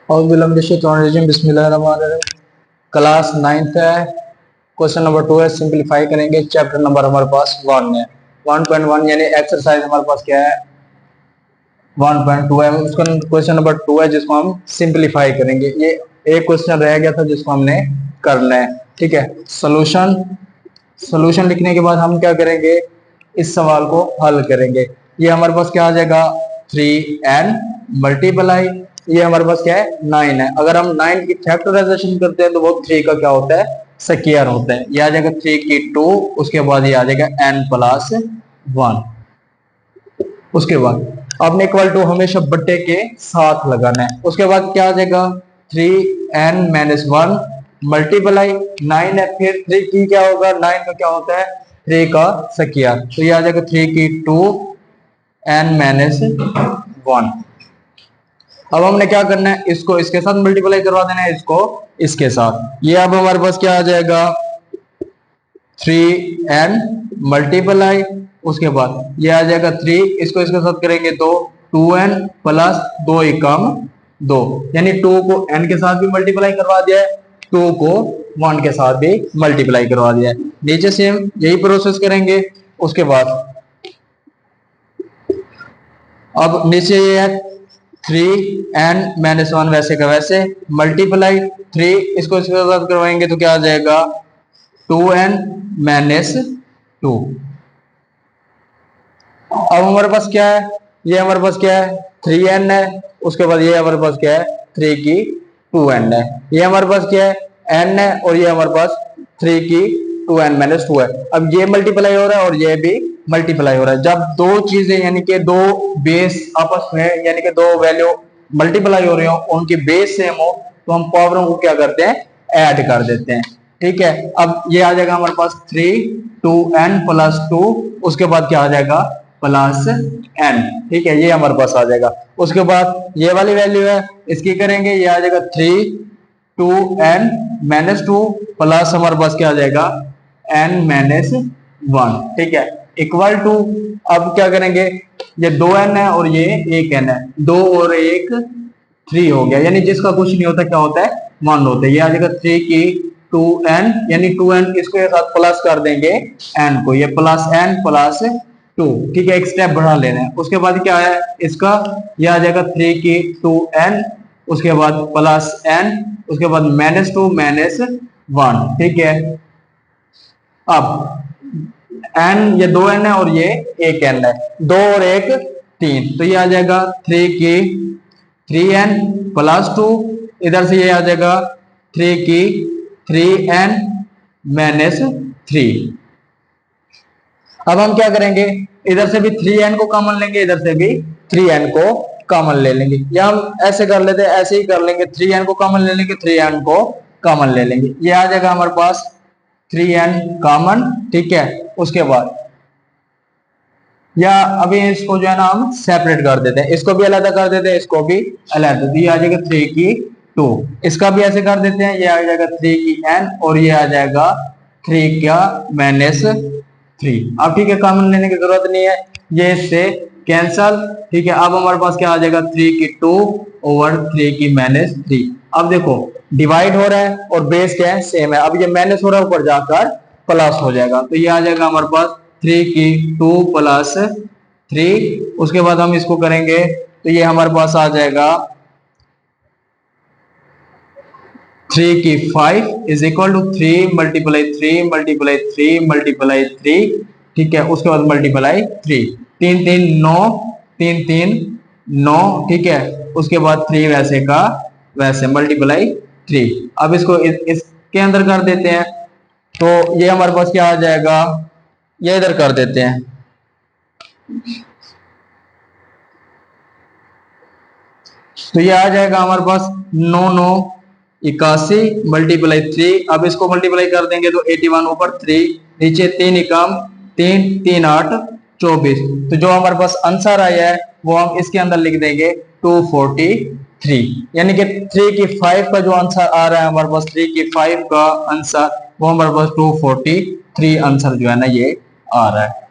और बिस्मिल्लाहिर्रहमानिर्रहीम। Class 9th है। क्वेश्चन नंबर 2 है, सिंपलीफाई करेंगे। चैप्टर नंबर हमारे पास 1 है, 1.1 यानी एक्सरसाइज हमारे पास क्या है 1.2 है। उसका क्वेश्चन नंबर 2 है जिसको हम सिंपलीफाई करेंगे। ये एक क्वेश्चन रह गया था जिसको हमने करना है। ठीक है, सोल्यूशन लिखने के बाद हम क्या करेंगे, इस सवाल को हल करेंगे। ये हमारे पास क्या आ जाएगा 3n मल्टीप्लाई, ये हमारे पास क्या है 9 है। अगर हम 9 की फैक्टराइजेशन करते हैं तो वो 3 का क्या होता है स्क्वायर होता है। ये आ जाएगा 3 की 2, उसके बाद ये आ जाएगा n प्लस 1। उसके बाद आपने इक्वल टू हमेशा बट्टे के साथ लगाना है। उसके बाद क्या आ जाएगा 3n माइनस 1 मल्टीप्लाई 9 है, फिर 3 की क्या होगा 9 का क्या होता है 3 का स्क्वायर, तो ये आ जाएगा 3 की 2n माइनस 1। अब हमने क्या करना है, इसको इसके साथ मल्टीप्लाई करवा देना है, इसको इसके साथ। ये अब हमारे पास क्या आ जाएगा 3n मल्टीप्लाई, उसके बाद ये आ जाएगा 3, इसको इसके साथ करेंगे तो 2n प्लस 2 एकम 2, यानी 2 को n के साथ भी मल्टीप्लाई करवा दिया है, 2 को 1 के साथ भी मल्टीप्लाई करवा दिया है। नीचे से हम यही प्रोसेस करेंगे। उसके बाद अब नीचे ये है 3n माइनस 1 वैसे का वैसे मल्टीप्लाई 3, इसको इसके साथ करवाएंगे तो क्या आ जाएगा 2n माइनस 2। अब हमारे पास क्या है, ये हमारे पास क्या है 3n है, उसके बाद ये हमारे पास क्या है 3 की 2n है, ये हमारे पास क्या है n है, और ये हमारे पास 3 की 2n माइनस 2 है। अब ये मल्टीप्लाई हो रहा है और ये भी मल्टीप्लाई हो रहा है। जब दो चीजें यानी कि दो बेस आपस में यानी कि दो वैल्यू मल्टीप्लाई हो रही हो, उनकी बेस सेम हो, तो हम पावरों को क्या करते हैं ऐड कर देते हैं। ठीक है, अब ये आ जाएगा हमारे पास 3 2n प्लस 2, उसके बाद क्या आ जाएगा प्लस n। ठीक है, ये हमारे पास आ जाएगा। उसके बाद ये वाली वैल्यू है, इसकी करेंगे, ये आ जाएगा 3 2n माइनस 2 प्लस हमारे पास क्या आ जाएगा n माइनस 1। ठीक है, इक्वल टू, अब क्या करेंगे, ये 2n है और ये 1n है, 2 और 1 3 हो गया, यानी जिसका कुछ नहीं होता क्या होता है 1 होता है। ये आ जाएगा 3 की 2n, यानी 2n इसको साथ प्लस कर देंगे n को, ये प्लस n प्लस 2। ठीक है, एक स्टेप बढ़ा लेना है। उसके बाद क्या है इसका, ये आ जाएगा 3 की 2n, उसके बाद प्लस n, उसके बाद माइनस 2 माइनस 1। ठीक है, अब n ये 2n है और ये 1n है, 2 और 1 3, तो ये आ जाएगा 3 की 3n प्लस 2, इधर से ये आ जाएगा 3 की 3n माइनस 3। अब हम क्या करेंगे, इधर से भी 3n को कॉमन लेंगे, इधर से भी 3n को कॉमन ले लेंगे, या हम ऐसे कर लेते हैं, ऐसे ही कर लेंगे, 3n को कॉमन ले लेंगे, 3n को कॉमन ले लेंगे। ये आ जाएगा हमारे पास 3n कॉमन। ठीक है, उसके बाद या अभी इसको जो है ना हम सेपरेट कर देते हैं, इसको भी अलग कर देते हैं, इसको भी अलग, तो ये आ जाएगा 3 की 2, इसका भी ऐसे कर देते हैं, ये आ जाएगा 3 की n, और ये आ जाएगा 3 का माइनस 3। अब ठीक है, कॉमन लेने की जरूरत नहीं है, ये इससे कैंसल। ठीक है, अब हमारे पास क्या आ जाएगा 3 की 2 ओवर 3 की माइनस 3। अब देखो डिवाइड हो रहा है और बेस क्या है सेम है, अब ये माइनस हो रहा है, ऊपर जाकर प्लस हो जाएगा, तो ये आ जाएगा हमारे पास 3 की 2 प्लस 3। उसके बाद हम इसको करेंगे तो ये हमारे पास आ जाएगा 3 की 5 is equal to 3 multiply 3 multiply 3 multiply 3। ठीक है, उसके बाद मल्टीप्लाई 3, 3 3 9, 3 3 9। ठीक है, उसके बाद 3 वैसे का वैसे मल्टीप्लाई 3। अब इसको इसके अंदर कर देते हैं, तो ये हमारे पास क्या आ जाएगा, ये इधर कर देते हैं, तो ये आ जाएगा हमारे पास 9 9 81 मल्टीप्लाई 3। अब इसको मल्टीप्लाई कर देंगे तो 81 ऊपर 3, नीचे 3 एकम 3 3 8 24, तो जो हमारे पास आंसर आया है वो हम इसके अंदर लिख देंगे 243, यानी कि 3 की 5 का जो आंसर आ रहा है हमारे पास 3 की 5 का आंसर वो हमारे पास 243 आंसर जो है ना ये आ रहा है।